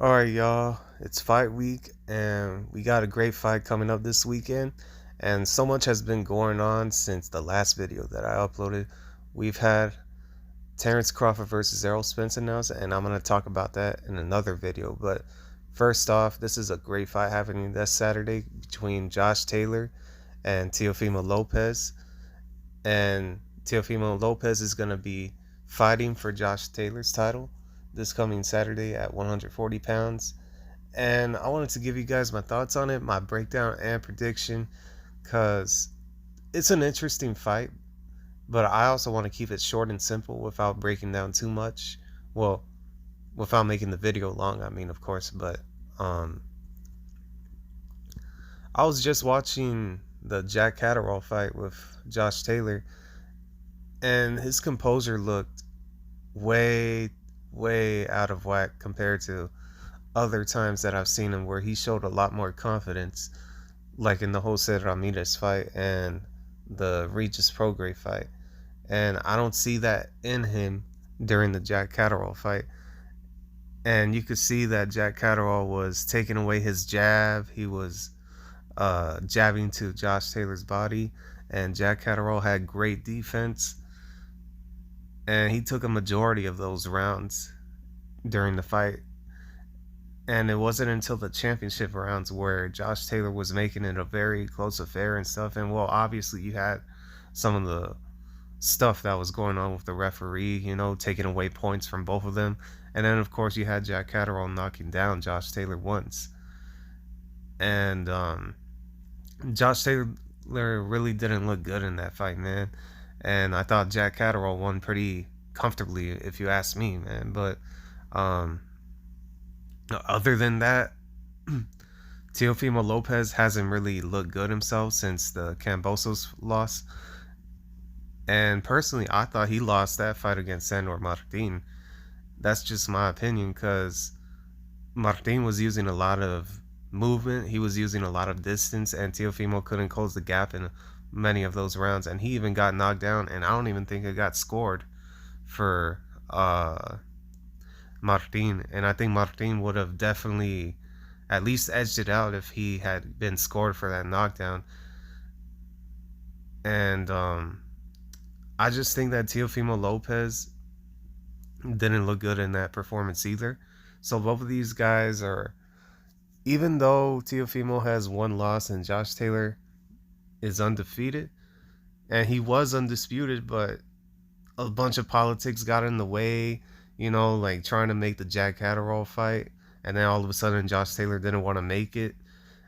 All right, y'all. It's fight week, and we got a great fight coming up this weekend. And so much has been going on since the last video that I uploaded. We've had Terrence Crawford versus Errol Spence announced, and I'm going to talk about that in another video. But first off, this is a great fight happening this Saturday between Josh Taylor and Teofimo Lopez. And Teofimo Lopez is going to be fighting for Josh Taylor's title this coming Saturday at 140 pounds. And I wanted to give you guys my thoughts on it, my breakdown and prediction, because it's an interesting fight, but I also want to keep it short and simple without breaking down too much. Well, without making the video long, I mean, of course, but um, I was just watching the Jack Catterall fight with Josh Taylor, and his composure looked way, way out of whack compared to other times that I've seen him where he showed a lot more confidence, like in the Jose Ramirez fight and the Regis Prograis fight. And I don't see that in him during the Jack Catterall fight. And you could see that Jack Catterall was taking away his jab. He was jabbing to Josh Taylor's body. And Jack Catterall had great defense. And he took a majority of those rounds during the fight. And it wasn't until the championship rounds where Josh Taylor was making it a very close affair and stuff. And well, obviously you had some of the stuff that was going on with the referee, taking away points from both of them. And then, of course, you had Jack Catterall knocking down Josh Taylor once. And Josh Taylor really didn't look good in that fight, man. And I thought Jack Catterall won pretty comfortably, if you ask me, man. But um, other than that, Teofimo Lopez hasn't really looked good himself since the Cambosos loss. And personally, I thought he lost that fight against Sandor Martin. That's just my opinion, because Martin was using a lot of movement. He was using a lot of distance, and Teofimo couldn't close the gap in many of those rounds. And he even got knocked down, and I don't even think it got scored for Martin. And I think Martin would have definitely at least edged it out if he had been scored for that knockdown. And I just think that Teofimo Lopez didn't look good in that performance either. So both of these guys are, even though Teofimo has one loss and Josh Taylor is undefeated, and he was undisputed, but a bunch of politics got in the way, like trying to make the Jack Catterall fight, and then all of a sudden Josh Taylor didn't want to make it,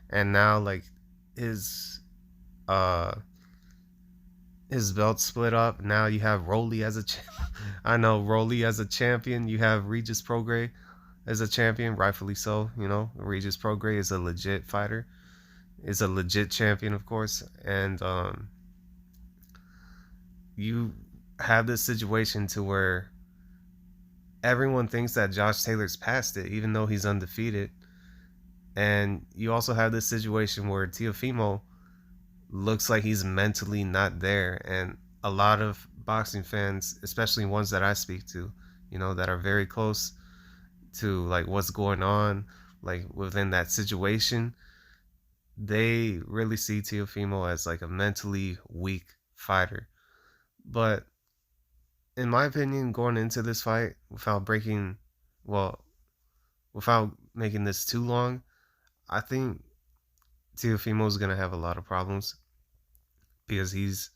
and now like his his belt split up. Now you have Rolly as a I know Rolly as a champion. You have Regis Prograis as a champion, rightfully so. Regis Prograis is a legit fighter, is a legit champion, of course. And you have this situation to where everyone thinks that Josh Taylor's past it, even though he's undefeated. And you also have this situation where Teofimo looks like he's mentally not there, and a lot of boxing fans, especially ones that I speak to, that are very close to like what's going on like within that situation, they really see Teofimo as like a mentally weak fighter. But in my opinion, going into this fight, without making this too long, I think Teofimo is going to have a lot of problems because he's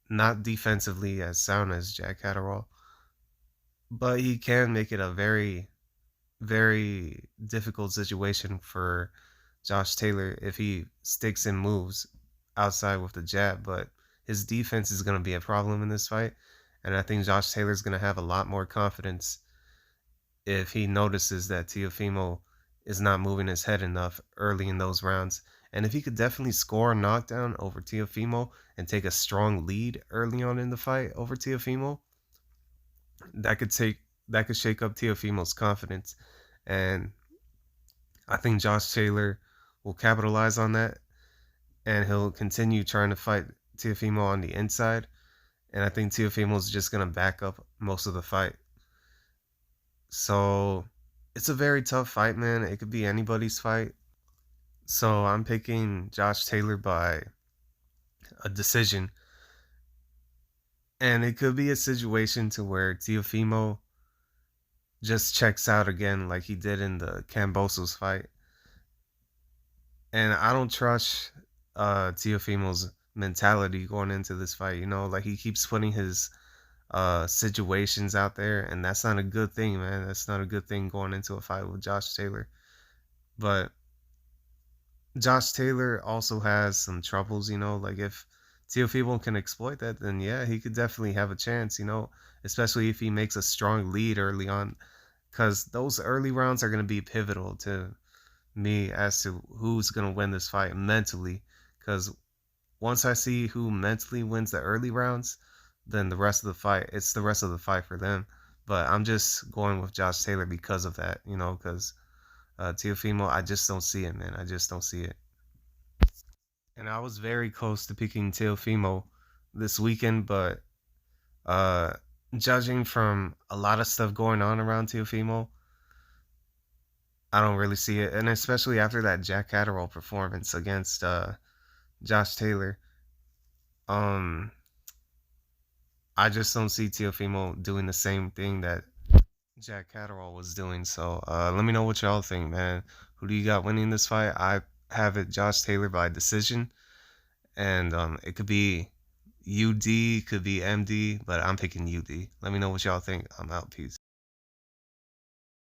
not defensively as sound as Jack Catterall, but he can make it a very, very difficult situation for Josh Taylor if he sticks and moves outside with the jab. But his defense is going to be a problem in this fight, and I think Josh Taylor is going to have a lot more confidence if he notices that Teofimo is not moving his head enough early in those rounds. And if he could definitely score a knockdown over Teofimo and take a strong lead early on in the fight over Teofimo, that could shake up Teofimo's confidence. And I think Josh Taylor will capitalize on that, and he'll continue trying to fight Teofimo on the inside. And I think Teofimo's just gonna back up most of the fight. So It's a very tough fight, man. It could be anybody's fight. So I'm picking Josh Taylor by a decision. And it could be a situation to where Teofimo just checks out again like he did in the Cambosos fight. And I don't trust Teofimo's mentality going into this fight, you know, like he keeps putting his situations out there, and that's not a good thing, man. That's not a good thing going into a fight with Josh Taylor. But Josh Taylor also has some troubles, you know, like if Teofimo can exploit that, then yeah, he could definitely have a chance, you know, especially if he makes a strong lead early on, because those early rounds are going to be pivotal to me as to who's going to win this fight mentally. Because once I see who mentally wins the early rounds, then the rest of the fight, it's the rest of the fight for them. But I'm just going with Josh Taylor because of that, you know, because Teofimo, I just don't see it, man. I just don't see it. And I was very close to picking Teofimo this weekend, but uh, judging from a lot of stuff going on around Teofimo, I don't really see it. And especially after that Jack Catterall performance against Josh Taylor, um, I just don't see Teofimo doing the same thing that Jack Catterall was doing. So let me know what y'all think, man. Who do you got winning this fight? I have it Josh Taylor by decision, and it could be UD, could be MD, but I'm picking UD. Let me know what y'all think. I'm out. Peace.